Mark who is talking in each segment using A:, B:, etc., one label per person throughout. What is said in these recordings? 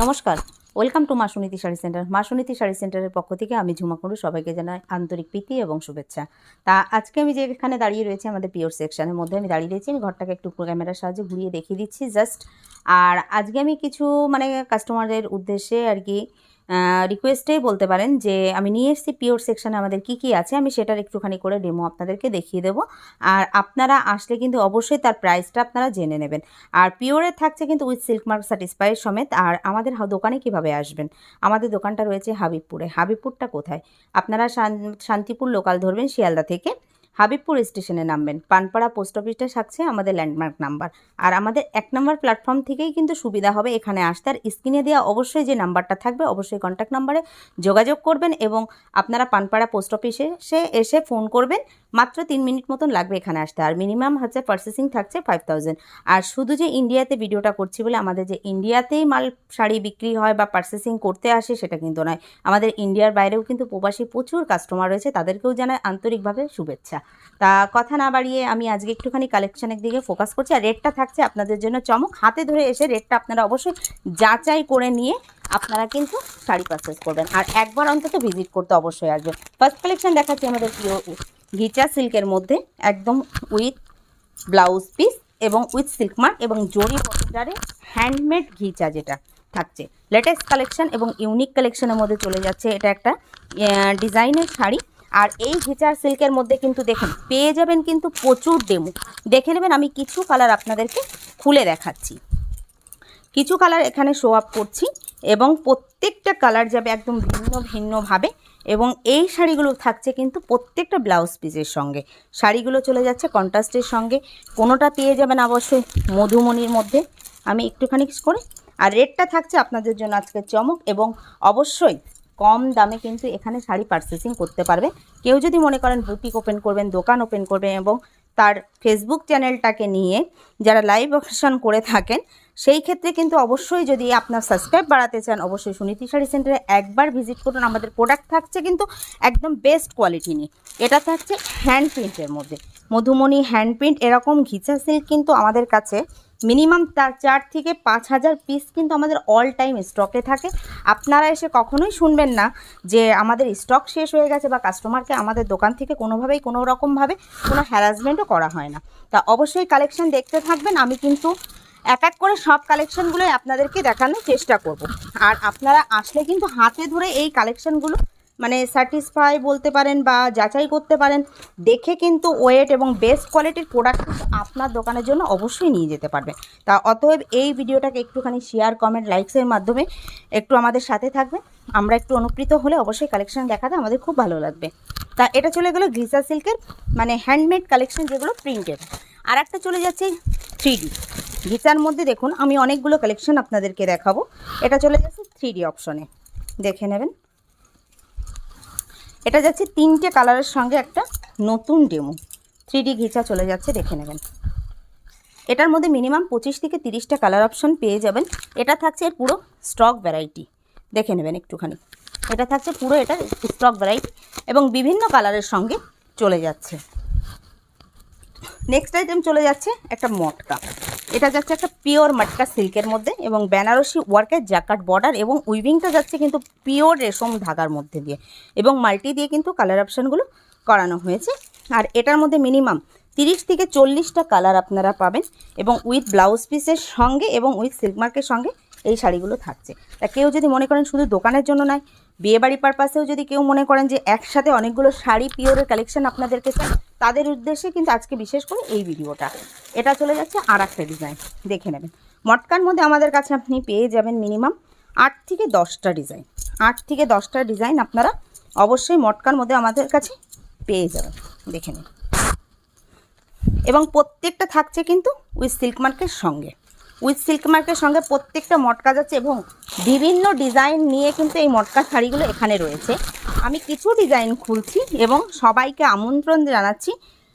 A: নমস্কার, welcome to মা Suniti sari centre. মা সুনীতি শাড়ি সেন্টারের পক্ষ থেকে আমি ঝুমা কুণ্ডু সবাইকে জানাই আন্তরিক প্রীতি এবং শুভেচ্ছা। তা আজকে আমি যেখানে দাঁড়িয়ে রয়েছি আমাদের পিওর সেকশনের মধ্যে আমি দাঁড়িয়ে রয়েছি। আমি ঘরটাকে একটু ক্যামেরার সাহায্যে ঘুরিয়ে দেখিয়ে দিচ্ছি জাস্ট। আর আজকে আমি কিছু কাস্টমারদের উদ্দেশ্যে আর কি রিকোয়েস্টেই বলতে পারেন যে আমি নিয়ে এসেছি পিওর সেকশনে আমাদের কি কি আছে, আমি সেটার একটুখানি করে ডেমো আপনাদেরকে দেখিয়ে দেবো। আর আপনারা আসলে কিন্তু অবশ্যই তার প্রাইসটা আপনারা জেনে নেবেন। আর পিওরে থাকছে কিন্তু উইথ সিল্ক মার্ক সার্টিসফাই সমেত। আর আমাদের দোকানে কিভাবে আসবেন, আমাদের দোকানটা রয়েছে হাবিবপুরে। হাবিবপুরটা কোথায়? আপনারা শান্তিপুর লোকাল ধরবেন, শিয়ালদা থেকে হাবিবপুর স্টেশনে নামবেন, পানপাড়া পোস্ট অফিসটা থাকছে আমাদের ল্যান্ডমার্ক নাম্বার। আর আমাদের 1 নম্বর প্ল্যাটফর্ম থেকেই কিন্তু সুবিধা হবে এখানে আসতে। আর স্ক্রিনে দেওয়া অবশ্যই যে নাম্বারটা থাকবে অবশ্যই কন্ট্যাক্ট নাম্বারে যোগাযোগ করবেন এবং আপনারা পানপাড়া পোস্ট অফিসে এসে ফোন করবেন। মাত্র 3 মিনিট মতন লাগবে এখানে আসতে। আর মিনিমাম হচ্ছে পারচেসিং থাকছে 5000। আর শুধু যে ইন্ডিয়াতে ভিডিওটা করছি বলে আমাদের যে ইন্ডিয়াতেই মাল শাড়ি বিক্রি হয় বা পারচেসিং করতে আসে সেটা কিন্তু নয়। আমাদের ইন্ডিয়ার বাইরেও কিন্তু প্রবাসী প্রচুর কাস্টমার রয়েছে, তাদেরকেও জানাই আন্তরিকভাবে শুভেচ্ছা। তা কথা না বাড়িয়ে আমি আজকে একটুখানি কালেকশনের দিকে ফোকাস করছি। আর রেটটা থাকছে আপনাদের জন্য চমক। হাতে ধরে এসে রেটটা আপনারা অবশ্যই যাচাই করে নিয়ে আপনারা কিন্তু শাড়ি পারচেস করবেন। আর একবার অন্তত ভিজিট করতে অবশ্যই আসবেন। ফার্স্ট কালেকশন দেখাচ্ছি আমাদের পিওর ঘিচা সিল্কের মধ্যে, একদম উইথ ব্লাউজ পিস এবং উইথ সিল্ক মার্ক এবং জরি বর্ডারে হ্যান্ডমেড ঘিচা যেটা থাকছে লেটেস্ট কালেকশন এবং ইউনিক কালেকশনের মধ্যে চলে যাচ্ছে। এটা একটা ডিজাইনের শাড়ি। আর এই ঘিচার সিল্কের মধ্যে কিন্তু দেখুন পেয়ে যাবেন কিন্তু প্রচুর ডেমো। দেখে নেবেন, আমি কিছু কালার আপনাদেরকে খুলে দেখাচ্ছি। কিছু কালার এখানে শো আপ করছি এবং প্রত্যেকটা কালার যাবে একদম ভিন্ন ভিন্নভাবে। এবং এই শাড়িগুলো থাকছে কিন্তু প্রত্যেকটা ব্লাউজ পিসের সঙ্গে। শাড়িগুলো চলে যাচ্ছে কন্ট্রাস্টের সঙ্গে। কোনোটা পেয়ে যাবেন অবশ্যই মধুমণির মধ্যে, আমি একটুখানি করে। আর রেটটা থাকছে আপনাদের জন্য আজকে চমক এবং অবশ্যই কম দামে কিন্তু এখানে শাড়ি পারচেসিং করতে পারবে। কেউ যদি মনে করেন বুটিক ওপেন করবেন, দোকান ওপেন করবেন এবং তার ফেসবুক চ্যানেলটাকে নিয়ে যারা লাইভ অকশন করে থাকেন, সেই ক্ষেত্রে কিন্তু অবশ্যই যদি আপনার সাবস্ক্রাইব বাড়াতে চান অবশ্যই সুনীতি শাড়ি সেন্টারে একবার ভিজিট করুন। আমাদের প্রোডাক্ট থাকছে কিন্তু একদম বেস্ট কোয়ালিটি নিয়ে। এটা থাকছে হ্যান্ড প্রিন্টের মধ্যে, মধুমণি হ্যান্ড প্রিন্ট। এরকম ঘিচা সিল্ক কিন্তু আমাদের কাছে মিনিমাম 4 থেকে 5000 পিস কিন্তু আমাদের অল টাইম স্টকে থাকে। আপনারা এসে কখনোই শুনবেন না যে আমাদের স্টক শেষ হয়ে গেছে বা কাস্টমারকে আমাদের দোকান থেকে কোনোভাবেই কোনো রকমভাবে কোনো হ্যারাসমেন্টও করা হয় না। তা অবশ্যই কালেকশন দেখতে থাকবেন। আমি কিন্তু এক এক করে সব কালেকশনগুলোই আপনাদেরকে দেখানোর চেষ্টা করব। আর আপনারা আসলে কিন্তু হাতে ধরে এই কালেকশনগুলো স্যাটিসফাই বলতে পারেন বা যাচাই করতে পারেন, দেখে কিন্তু ওয়েট এবং বেস্ট কোয়ালিটির প্রোডাক্ট কিন্তু আপনার দোকানের জন্য অবশ্যই নিয়ে যেতে পারবে। তা অতএব এই ভিডিওটাকে একটুখানি শেয়ার কমেন্ট লাইকসের মাধ্যমে একটু আমাদের সাথে থাকবে। আমরা একটু অনুপ্রীত হলে অবশ্যই কালেকশন দেখাতে আমাদের খুব ভালো লাগবে। তা এটা চলে গেলো ঘিচা সিল্কের হ্যান্ডমেড কালেকশন যেগুলো প্রিন্টেড। আর একটা চলে যাচ্ছে 3D ঘিচার মধ্যে। দেখুন আমি অনেকগুলো কালেকশন আপনাদেরকে দেখাবো। এটা চলে যাচ্ছে 3D অপশনে, দেখে নেবেন। এটা যাচ্ছে 3টে কালারের সঙ্গে একটা নতুন ডেমো 3D ঘিচা চলে যাচ্ছে, দেখে নেবেন। এটার মধ্যে মিনিমাম 25 থেকে 30টা কালার অপশন পেয়ে যাবেন। এটা থাকছে এর পুরো স্টক ভ্যারাইটি, দেখে নেবেন একটুখানি। এটা থাকছে পুরো এটা স্টক ভ্যারাইটি এবং বিভিন্ন কালারের সঙ্গে চলে যাচ্ছে। নেক্সট আইটেম চলে যাচ্ছে একটা মটকা। এটা যাচ্ছে একটা পিওর মটকা সিল্কের মধ্যে এবং বেনারসি ওয়ার্কের জাকাট বর্ডার এবং উইভিংটা যাচ্ছে কিন্তু পিওর রেশম ধাগার মধ্যে দিয়ে এবং মাল্টি দিয়ে কিন্তু কালার অপশানগুলো করানো হয়েছে। আর এটার মধ্যে মিনিমাম 30 থেকে 40টা কালার আপনারা পাবেন এবং উইথ ব্লাউজ পিসের সঙ্গে এবং উইথ সিল্ক মার্কের সঙ্গে এই শাড়িগুলো থাকছে। তা কেউ যদি মনে করেন শুধু দোকানের জন্য নয়, বিয়েবাড়ি পারপাসেও যদি কেউ মনে করেন যে একসাথে অনেকগুলো শাড়ি পিওরের কালেকশন আপনাদেরকে চান, তাদের উদ্দেশ্যে কিন্তু আজকে বিশেষ করে এই ভিডিওটা। এটা চলে যাচ্ছে আর একটা ডিজাইন, দেখে নেবেন। মটকার মধ্যে আমাদের কাছে আপনি পেয়ে যাবেন মিনিমাম 8 থেকে 10টা ডিজাইন। 8 থেকে 10টা ডিজাইন আপনারা অবশ্যই মটকার মধ্যে আমাদের কাছে পেয়ে যাবেন, দেখে নিন। এবং প্রত্যেকটা থাকছে কিন্তু উইথ সিল্ক মার্কের সঙ্গে। উইথ সিল্ক মার্কের সঙ্গে প্রত্যেকটা মটকা যাচ্ছে এবং বিভিন্ন ডিজাইন নিয়ে কিন্তু এই মটকা শাড়িগুলো এখানে রয়েছে। আমি কিছু ডিজাইন খুলছি এবং সবাইকে আমন্ত্রণ জানাচ্ছি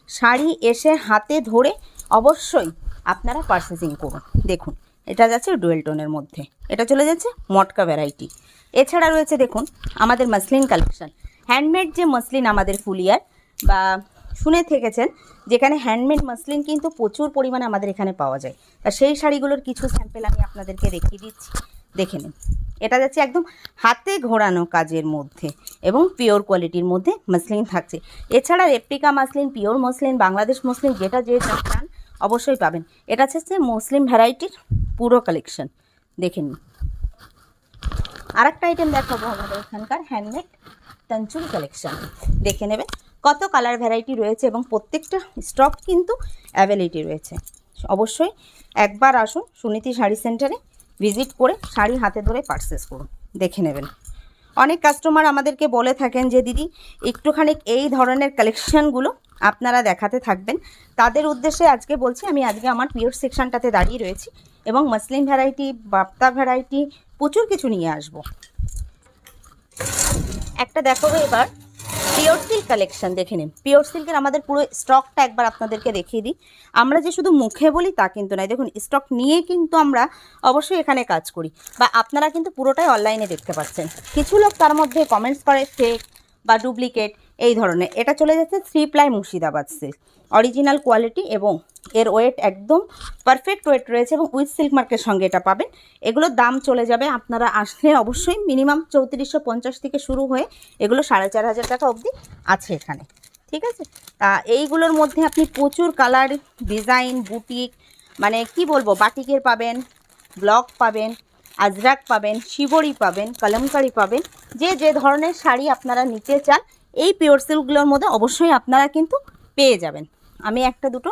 A: শাড়ি এসে হাতে ধরে অবশ্যই আপনারা পারচেসিং করুন। দেখুন এটা যাচ্ছে ডুয়েল টোনের মধ্যে, এটা চলে যাচ্ছে মটকা ভ্যারাইটি। এছাড়া রয়েছে দেখুন আমাদের মাসলিন কালেকশন, হ্যান্ডমেড যে মাসলিন আমাদের ফুলিয়ার বা শুনে থেকেছেন, যেখানে হ্যান্ডমেড মাসলিন কিন্তু প্রচুর পরিমাণে আমাদের এখানে পাওয়া যায়। তা সেই শাড়িগুলোর কিছু স্যাম্পল আমি আপনাদেরকে দেখিয়ে দিচ্ছি। দেখে নিন, এটা যাচ্ছে একদম হাতে ঘোরানো কাজের মধ্যে এবং পিওর কোয়ালিটির মধ্যে মসলিন থাকছে। এছাড়া replica muslin, pure muslin, Bangladesh muslin যেটা যে চান অবশ্যই পাবেন। এটা হচ্ছে মুসলিম ভ্যারাইটির পুরো কালেকশন, দেখে নিন। আর একটা আইটেম দেখাবো আমাদের এখানকার হ্যান্ডমেড তানচুরি কালেকশন, দেখে নেবেন কত কালার ভ্যারাইটি রয়েছে এবং প্রত্যেকটা স্টক কিন্তু অ্যাভেলেবিলিটি রয়েছে। অবশ্যই একবার আসুন সুনীতি শাড়ি সেন্টারে, ভিজিট করে শাড়ি হাতে ধরে পারচেস করুন, দেখে নেবেন। অনেক কাস্টমার আমাদেরকে বলে থাকেন যে দিদি একটুখানি এই ধরনের কালেকশানগুলো আপনারা দেখাতে থাকবেন, তাদের উদ্দেশ্যে আজকে বলছি আমি আজকে আমার পিওর সেকশনটাতে দাঁড়িয়ে রয়েছি এবং মসলিন ভ্যারাইটি, বাপ্তা ভ্যারাইটি প্রচুর কিছু নিয়ে আসব। একটা দেখাবো এবার পিওর সিল্ক কালেকশন, দেখে নিন। পিওর সিল্কের আমাদের পুরো স্টকটা একবার আপনাদেরকে দেখিয়ে দিই। আমরা যে শুধু মুখে বলি তা কিন্তু নয়, দেখুন স্টক নিয়ে কিন্তু আমরা অবশ্যই এখানে কাজ করি, বা আপনারা কিন্তু পুরোটাই অনলাইনে দেখতে পাচ্ছেন। কিছু লোক তার মধ্যে কমেন্টস করে ফেক বা ডুপ্লিকেট এই ধরনের। এটা চলে যাচ্ছে 3 ply Murshidabad silk, original quality এবং এর ওয়েট একদম পারফেক্ট ওয়েট রয়েছে এবং উইথ সিল্ক মার্কের সঙ্গে এটা পাবেন। এগুলোর দাম চলে যাবে আপনারা আসলে অবশ্যই মিনিমাম 3450 থেকে শুরু হয়ে এগুলো 4500 টাকা অবধি আছে এখানে, ঠিক আছে। তা এইগুলোর মধ্যে আপনি প্রচুর কালার, ডিজাইন, বুটিক, মানে কি বলবো, বাটিকের পাবেন, ব্লক পাবেন, আজরাক পাবেন, শিবরি পাবেন, কলমকারি পাবেন। যে যে ধরনের শাড়ি আপনারা নিতে চান এই পিওর সিল্কগুলোর মধ্যে অবশ্যই আপনারা কিন্তু পেয়ে যাবেন। আমি একটা দুটো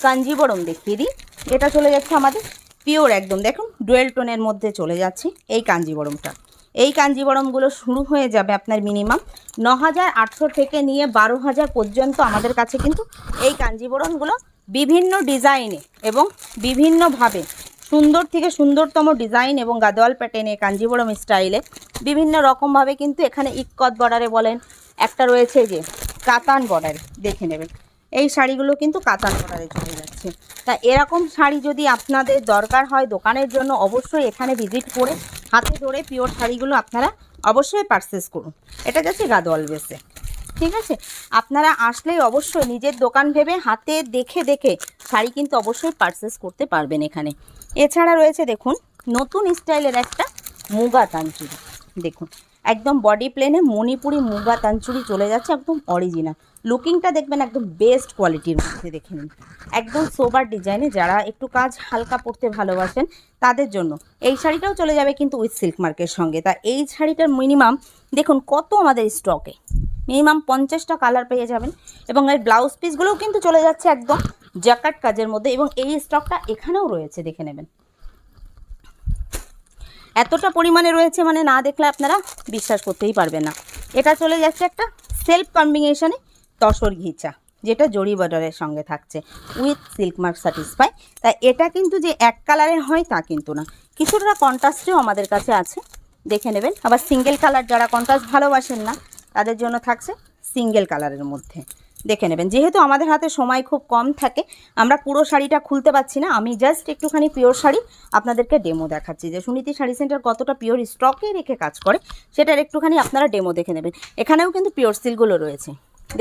A: কাঞ্জিবরম দেখিয়ে দিই। এটা চলে যাচ্ছে আমাদের পিওর একদম, দেখুন ডুয়েল টোনের মধ্যে চলে যাচ্ছে এই কাঞ্জিবরমটা। এই কাঞ্জিবরমগুলো শুরু হয়ে যাবে আপনার মিনিমাম 9800 থেকে নিয়ে 12000 পর্যন্ত আমাদের কাছে কিন্তু এই কাঞ্জিবরমগুলো বিভিন্ন ডিজাইনে এবং বিভিন্নভাবে সুন্দর থেকে সুন্দরতম ডিজাইন এবং গাদোয়াল প্যাটার্নে কাঞ্জিবরম স্টাইলে বিভিন্ন রকমভাবে কিন্তু এখানে ইক্কত বর্ডারে বলেন, একটা রয়েছে যে কাতান বর্ডারে, দেখে নেবেন এই শাড়িগুলো কিন্তু কাতান বর্ডারে চলে যাচ্ছে। তা এরকম শাড়ি যদি আপনাদের দরকার হয় দোকানের জন্য অবশ্যই এখানে ভিজিট করে হাতে ধরে পিওর শাড়িগুলো আপনারা অবশ্যই পারচেস করুন। এটা যাচ্ছে গাদোয়াল বেসে, ঠিক আছে। আপনারা আসলেই অবশ্যই নিজের দোকান ভেবে হাতে দেখে দেখে শাড়ি কিন্তু অবশ্যই পারচেস করতে পারবেন এখানে। এছাড়া রয়েছে দেখুন নতুন স্টাইলের একটা মুগা তানচুরি, দেখুন একদম বডি প্লেনে মণিপুরি মুগা তানচুরি চলে যাচ্ছে, একদম অরিজিনাল লুকিংটা দেখবেন একদম বেস্ট কোয়ালিটির মধ্যে, দেখে নিন একদম সোবার ডিজাইনে। যারা একটু কাজ হালকা পড়তে ভালোবাসেন তাদের জন্য এই শাড়িটাও চলে যাবে কিন্তু উইথ সিল্ক মার্কের সঙ্গে। তা এই শাড়িটার মিনিমাম দেখুন কত আমাদের স্টকে, মিনিমাম 50টা কালার পেয়ে যাবেন এবং এর ব্লাউজ পিসগুলোও কিন্তু চলে যাচ্ছে একদম জ্যাকার্ড কাজের মধ্যে এবং এই স্টকটা এখানেও রয়েছে, দেখে নেবেন এতটা পরিমাণে রয়েছে মানে না দেখলে আপনারা বিশ্বাস করতেই পারবেন না। এটা চলে যাচ্ছে একটা সেলফ কম্বিনেশনে তসর ঘিচা, যেটা জরি বর্ডারের সঙ্গে থাকছে উইথ সিল্ক মার্ক স্যাটিসফাই। তাই এটা কিন্তু যে এক কালারের হয় তা কিন্তু না, কিছুটা কন্ট্রাস্টেও আমাদের কাছে আছে, দেখে নেবেন। আবার সিঙ্গেল কালার যারা কন্ট্রাস্ট ভালোবাসেন না তাদের জন্য থাকছে সিঙ্গেল কালারের মধ্যে, দেখে নেবেন। যেহেতু আমাদের হাতে সময় খুব কম থাকে আমরা পুরো শাড়িটা খুলতে পারছি না, আমি জাস্ট একটুখানি পিওর শাড়ি আপনাদেরকে ডেমো দেখাচ্ছি যে সুনীতি শাড়ি সেন্টার কতটা পিওর স্টকে রেখে কাজ করে সেটার একটুখানি আপনারা ডেমো দেখে নেবেন। এখানেও কিন্তু পিওর সিল্কগুলো রয়েছে,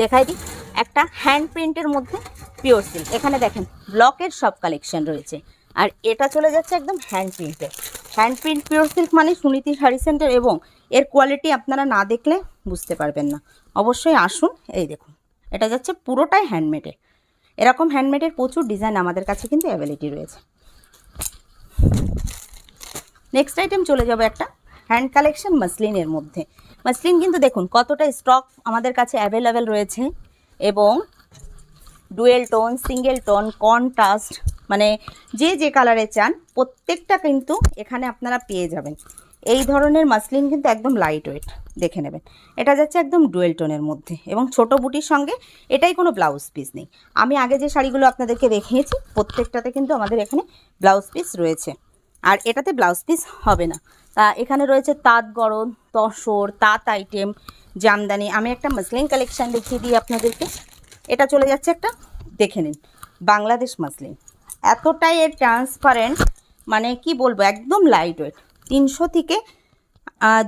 A: দেখাই দিই একটা হ্যান্ড প্রিন্টের মধ্যে পিওর সিল্ক। এখানে দেখেন ব্লকের সব কালেকশন রয়েছে আর এটা চলে যাচ্ছে একদম হ্যান্ড প্রিন্টের। হ্যান্ড প্রিন্ট পিওর সিল্ক মানে সুনীতি শাড়ি সেন্টার এবং এর কোয়ালিটি আপনারা না দেখলে বুঝতে পারবেন না। অবশ্যই আসুন, এই দেখুন এটা যাচ্ছে পুরোটাই হ্যান্ডমেডে। এরকম হ্যান্ডমেডের প্রচুর ডিজাইন আমাদের কাছে কিন্তু অ্যাভেলেবিলিটি রয়েছে। নেক্সট আইটেম চলে যাবে একটা হ্যান্ড কালেকশন মসলিনের মধ্যে। মসলিন কিন্তু দেখুন কতটা স্টক আমাদের কাছে অ্যাভেলেবেল রয়েছে এবং dual tone, single tone, contrast, মানে যে যে কালারে চান প্রত্যেকটা কিন্তু এখানে আপনারা পেয়ে যাবেন। এই ধরনের মাসলিন কিন্তু একদম লাইট ওয়েট, দেখে নেবেন এটা যাচ্ছে একদম ডুয়েল টোনের মধ্যে এবং ছোট বুটির সঙ্গে এটাই কোনো ব্লাউজ পিস নেই। আমি আগে যে শাড়িগুলো আপনাদেরকে দেখিয়েছি প্রত্যেকটাতে কিন্তু আমাদের এখানে ব্লাউজ পিস রয়েছে আর এটাতে ব্লাউজ পিস হবে না। তা এখানে রয়েছে তাঁত গড়ন, তসর, তাঁত আইটেম, জামদানি। আমি একটা মাসলিন কালেকশান দেখিয়ে দিই আপনাদেরকে। এটা চলে যাচ্ছে একটা, দেখে নিন বাংলাদেশ মাসলিন, এতটাই এর ট্রান্সপারেন্ট মানে কি বলবো একদম লাইট ওয়েট, 300 থেকে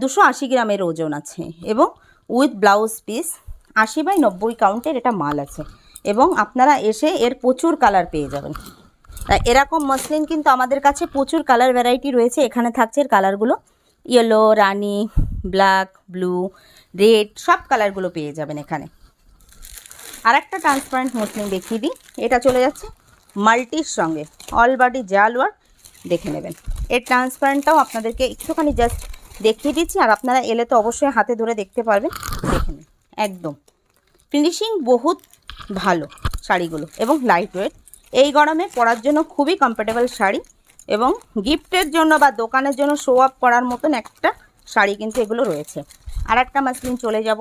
A: 280 গ্রামের ওজন আছে এবং উইথ ব্লাউজ পিস 80/90 কাউন্টের এটা মাল আছে এবং আপনারা এসে এর প্রচুর কালার পেয়ে যাবেন। তাই এরকম মসলিন কিন্তু আমাদের কাছে প্রচুর কালার ভ্যারাইটি রয়েছে। এখানে থাকছে এর কালারগুলো ইয়েলো, রানি, ব্ল্যাক, ব্লু, রেড, সব কালারগুলো পেয়ে যাবেন এখানে। আর একটা ট্রান্সপারেন্ট মসলিন দেখিয়ে দিই, এটা চলে যাচ্ছে মাল্টির সঙ্গে, অল বডি জাল ওয়ার্ক, দেখে নেবেন। এর ট্রান্সপারেন্টটাও আপনাদেরকে একটুখানি জাস্ট দেখিয়ে দিচ্ছি, আর আপনারা এলে তো অবশ্যই হাতে ধরে দেখতে পারবেন। দেখে নিন, একদম ফিনিশিং বহুত ভালো শাড়িগুলো এবং লাইট ওয়েট। এই গরমে পরার জন্য খুবই কমফোর্টেবল শাড়ি, এবং গিফটের জন্য বা দোকানের জন্য শো আপ করার মতন একটা শাড়ি কিন্তু এগুলো রয়েছে। আর একটা মাসলিন চলে যাব,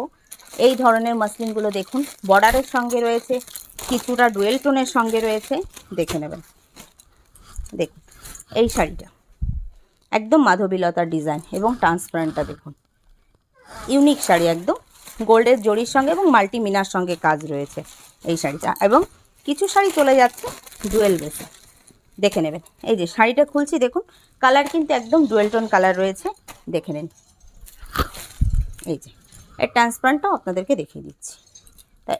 A: এই ধরনের মাসলিনগুলো দেখুন, বর্ডারের সঙ্গে রয়েছে, কিছুটা ডুয়েল টোনের সঙ্গে রয়েছে, দেখে নেবেন। দেখুন এই শাড়িটা একদম মাধবীলতার ডিজাইন এবং ট্রান্সপারেন্টটা দেখুন, ইউনিক শাড়ি, একদম গোল্ডের জরির সঙ্গে এবং মাল্টি মিনার সঙ্গে কাজ রয়েছে এই শাড়িটা। এবং কিছু শাড়ি চলে যাচ্ছে ডুয়েল বেসে, দেখে নেবেন। এই যে শাড়িটা খুলছি, দেখুন কালার কিন্তু একদম ডুয়েল টোন কালার রয়েছে, দেখে নিন। এই যে এর ট্রান্সপারেন্টটাও আপনাদেরকে দেখিয়ে দিচ্ছি। তাই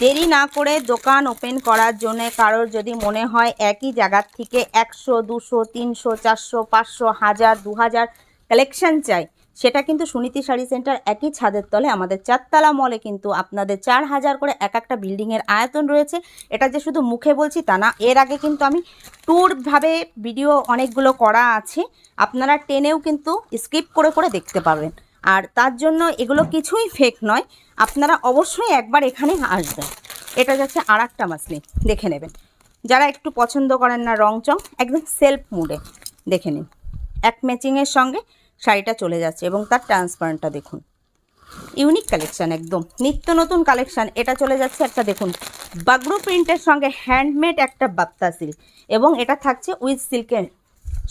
A: দেরি না করে দোকান ওপেন করার জন্য কারোর যদি মনে হয় একই জায়গার থেকে 100, 200, 300, 400, 500, 1000, 2000 কালেকশন চাই, সেটা কিন্তু সুনীতি শাড়ি সেন্টার একই ছাদের তলে আমাদের 4তলা মলে কিন্তু আপনাদের 4000 করে এক একটা বিল্ডিংয়ের আয়তন রয়েছে। এটা যে শুধু মুখে বলছি তা না, এর আগে কিন্তু আমি ট্যুরভাবে ভিডিও অনেকগুলো করা আছে, আপনারা টেনেও কিন্তু স্কিপ করে করে দেখতে পারবেন। আর তার জন্য এগুলো কিছুই ফেক নয়, আপনারা অবশ্যই একবার এখানে আসবেন। এটা যাচ্ছে আর একটা মাসলিন, দেখে নেবেন। যারা একটু পছন্দ করেন না রং চং, একদম সেলফ মুডে, দেখে নিন। এক ম্যাচিংয়ের সঙ্গে শাড়িটা চলে যাচ্ছে এবং তার ট্রান্সপারেন্টটা দেখুন, ইউনিক কালেকশান, একদম নিত্য নতুন কালেকশান। এটা চলে যাচ্ছে একটা দেখুন বাগরু প্রিন্টের সঙ্গে হ্যান্ডমেড একটা বাপ্তা সিল্ক, এবং এটা থাকছে উইথ সিল্কের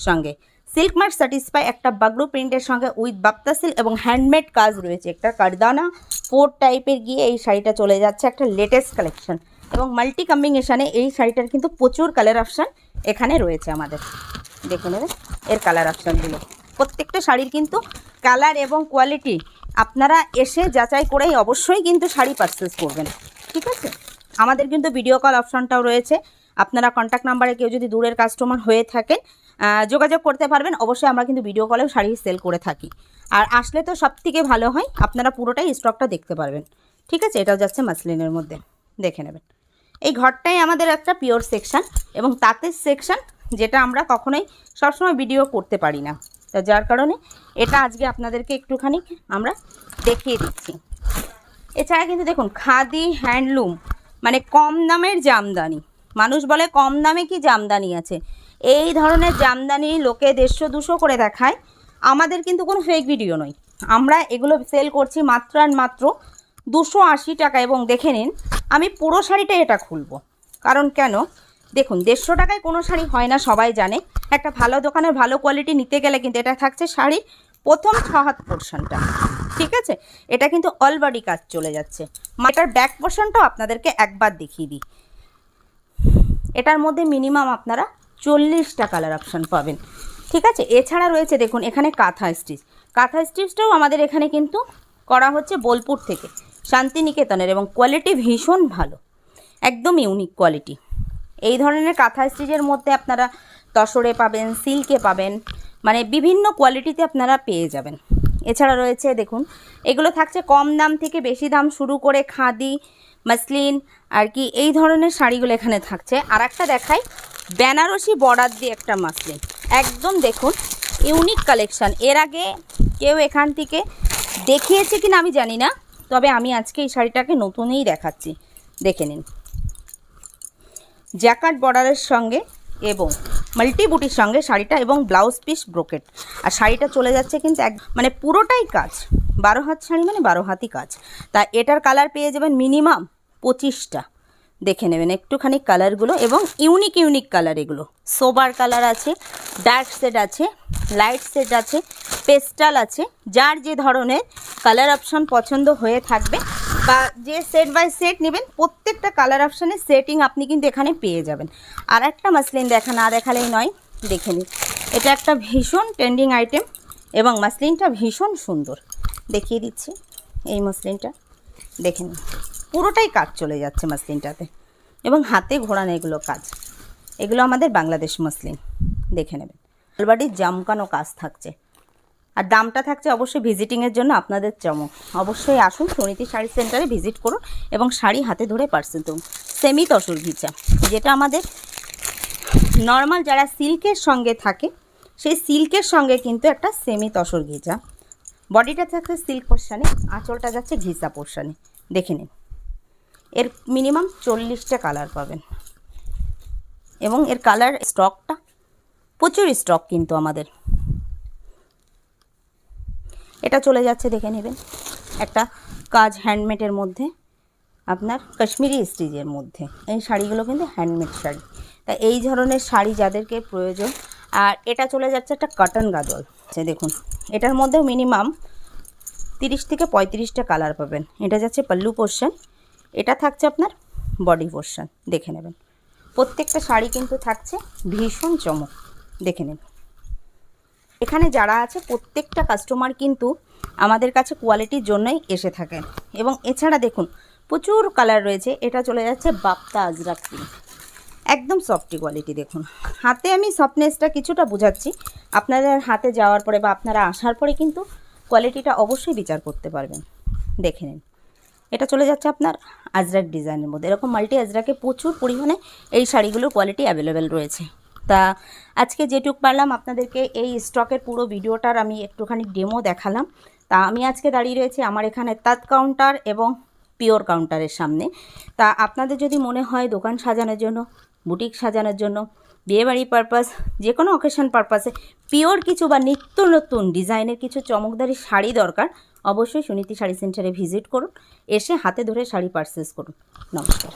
A: সঙ্গে, সিল্ক মার্ক স্যাটিসফাই একটা বাগরু প্রিন্টের সঙ্গে উইথ বাপ্তা সিল্ক এবং হ্যান্ডমেড কাজ রয়েছে। একটা কারদানা 4 টাইপের গিয়ে এই শাড়িটা চলে যাচ্ছে একটা লেটেস্ট কালেকশন, এবং মাল্টি কম্বিনেশানে এই শাড়িটার কিন্তু প্রচুর কালার অপশান এখানে রয়েছে আমাদের। দেখে নেবেন এর কালার অপশানগুলো, প্রত্যেকটা শাড়ির কিন্তু কালার এবং কোয়ালিটি আপনারা এসে যাচাই করেই অবশ্যই কিন্তু শাড়ি পারচেস করবেন, ঠিক আছে। আমাদের কিন্তু ভিডিও কল অপশানটাও রয়েছে, আপনারা কন্ট্যাক্ট নাম্বারে কেউ যদি দূরের কাস্টমার হয়ে থাকেন যোগাযোগ করতে পারবেন। অবশ্যই আমরা কিন্তু ভিডিও কলেও শাড়ি সেল করে থাকি, আর আসলে তো সব থেকে ভালো হয়, আপনারা পুরোটাই স্টকটা দেখতে পারবেন, ঠিক আছে। এটাও যাচ্ছে মাসলিনের মধ্যে, দেখে নেবেন। এই ঘরটাই আমাদের একটা পিওর সেকশন এবং তাঁতের সেকশন, যেটা আমরা কখনোই সবসময় ভিডিও করতে পারি না, তা যার কারণে এটা আজকে আপনাদেরকে একটুখানি আমরা দেখিয়ে দিচ্ছি। এছাড়া কিন্তু দেখুন খাদি হ্যান্ডলুম, মানে কম দামের জামদানি, মানুষ বলে কম দামে কি জামদানি আছে, এই ধরনের জামদানি লোকে 150-200 করে দেখায়, আমাদের কিন্তু কোনো ফেক ভিডিও নয়, আমরা এগুলো সেল করছি মাত্র আর মাত্র 280 টাকা। এবং দেখে নিন, আমি পুরো শাড়িটাই এটা খুলবো, কারণ কেন দেখুন 150 টাকায় কোনো শাড়ি হয় না, সবাই জানে। একটা ভালো দোকানের ভালো কোয়ালিটি নিতে গেলে কিন্তু এটা থাকছে শাড়ির প্রথম 6 হাত পোর্শনটা, ঠিক আছে। এটা কিন্তু অল বডি কাজ চলে যাচ্ছে। এটার ব্যাক পোর্শনটাও আপনাদেরকে একবার দেখিয়ে দিই। এটার মধ্যে মিনিমাম আপনারা 40টা কালার অপশান পাবেন, ঠিক আছে। এছাড়া রয়েছে দেখুন এখানে কাঁথা স্টিচ, কাঁথা স্টিচটাও আমাদের এখানে কিন্তু করা হচ্ছে বোলপুর থেকে, শান্তিনিকেতনের, এবং কোয়ালিটি ভীষণ ভালো, একদম ইউনিক কোয়ালিটি। এই ধরনের কাঁথা স্টিচের মধ্যে আপনারা তসরে পাবেন, সিল্কে পাবেন, মানে বিভিন্ন কোয়ালিটিতে আপনারা পেয়ে যাবেন। এছাড়া রয়েছে দেখুন, এগুলো থাকছে কম দাম থেকে বেশি দাম শুরু করে খাদি, মাসলিন আর কি, এই ধরনের শাড়িগুলো এখানে থাকছে। আর একটা দেখাই, বেনারসি বর্ডার দিয়ে একটা মাসলিন, একদম দেখুন ইউনিক কালেকশান। এর আগে কেউ এখান থেকে দেখিয়েছে কিনা আমি জানি না, তবে আমি আজকে এই শাড়িটাকে নতুনই দেখাচ্ছি, দেখে নিন। জ্যাকার্ড বর্ডারের সঙ্গে এবং মাল্টি বুটির সঙ্গে শাড়িটা, এবং ব্লাউজ পিস ব্রোকেট, আর শাড়িটা চলে যাচ্ছে কিন্তু মানে পুরোটাই কাজ, 12 হাত শাড়ি মানে 12 হাতই কাজ। তা এটার কালার পেয়ে যাবেন মিনিমাম 25টা, দেখে নেবেন একটুখানি কালারগুলো, এবং ইউনিক ইউনিক কালার, এগুলো সোবার কালার আছে, ডার্ক শেড আছে, লাইট শেড আছে, পেস্টাল আছে, যার যে ধরনের কালার অপশান পছন্দ হয়ে থাকবে বা যে সেট বাই সেট নেবেন, প্রত্যেকটা কালার অপশানের সেটিং আপনি কিন্তু এখানে পেয়ে যাবেন। আর একটা মাসলিন না দেখালেই নয়, দেখে নিন। এটা একটা ভীষণ ট্রেন্ডিং আইটেম এবং মাসলিনটা ভীষণ সুন্দর, দেখিয়ে দিচ্ছি। এই মাসলিনটা দেখে নিন, পুরোটাই কাজ চলে যাচ্ছে মাসলিনটাতে, এবং হাতে ঘোরানো এগুলো কাজ, এগুলো আমাদের বাংলাদেশ মসলিন, দেখে নেবেন। অলবাড়ির জামকানো কাজ থাকছে, আর দামটা থাকছে অবশ্যই ভিজিটিংয়ের জন্য আপনাদের চমক। অবশ্যই আসুন সুনীতি শাড়ি সেন্টারে ভিজিট করুন এবং শাড়ি হাতে ধরে পার্সেল করুন। সেমি তসর ঘিচা, যেটা আমাদের নর্মাল যারা সিল্কের সঙ্গে থাকে সেই সিল্কের সঙ্গে কিন্তু একটা সেমি তসর ঘিচা। বডিটা থাকছে সিল্ক পোর্শানে, আঁচলটা যাচ্ছে ঘিচা পোর্শানে, দেখে নিন। এর মিনিমাম 40টা কালার পাবেন এবং এর কালার স্টকটা প্রচুর স্টক কিন্তু আমাদের। এটা চলে যাচ্ছে, দেখে নেবেন, একটা কাজ হ্যান্ডমেডের মধ্যে, আপনার কাশ্মীরি স্টিচের মধ্যে। এই শাড়িগুলো কিন্তু হ্যান্ডমেড শাড়ি, তা এই ধরনের শাড়ি যাদেরকে প্রয়োজন। আর এটা চলে যাচ্ছে একটা কটন গাদোয়াল, দেখুন এটার মধ্যেও মিনিমাম 30 থেকে 35টা কালার পাবেন। এটা যাচ্ছে পাল্লু পোর্শন, এটা থাকছে আপনার বডি পোর্শন, দেখে নেবেন। প্রত্যেকটা শাড়ি কিন্তু থাকছে ভীষণ চমক, দেখে নেবেন। এখানে যারা আছে প্রত্যেকটা কাস্টমার কিন্তু আমাদের কাছে কোয়ালিটির জন্যই এসে থাকেন। এবং এছাড়া দেখুন প্রচুর কালার রয়েছে। এটা চলে যাচ্ছে বাপ্তা আজরাক প্রিন্ট, একদম সফটি কোয়ালিটি। দেখুন হাতে আমি সফটনেসটা কিছুটা বোঝাচ্ছি, আপনাদের হাতে যাওয়ার পরে বা আপনারা আসার পরে কিন্তু কোয়ালিটিটা অবশ্যই বিচার করতে পারবেন, দেখে নিন। এটা চলে যাচ্ছে আপনার আজরাক ডিজাইনের মধ্যে। এরকম মাল্টি আজরাকে প্রচুর পরিমাণে এই শাড়িগুলোর কোয়ালিটি অ্যাভেলেবেল রয়েছে। তা আজকে যেটুক পারলাম আপনাদেরকে এই স্টকের পুরো ভিডিওটার আমি একটুখানি ডেমো দেখালাম। তা আমি আজকে দাঁড়িয়ে রয়েছি আমার এখানে তাঁত কাউন্টার এবং পিওর কাউন্টারের সামনে। তা আপনাদের যদি মনে হয় দোকান সাজানোর জন্য, বুটিক সাজানোর জন্য, বিয়েবাড়ি পারপাস, যে কোনো অকেশন পারপাসে পিওর কিছু বা নিত্য নতুন ডিজাইনের কিছু চমকদারি শাড়ি দরকার, অবশ্যই সুনীতি শাড়ি সেন্টারে ভিজিট করুন, এসে হাতে ধরে শাড়ি পারচেস করুন। নমস্কার।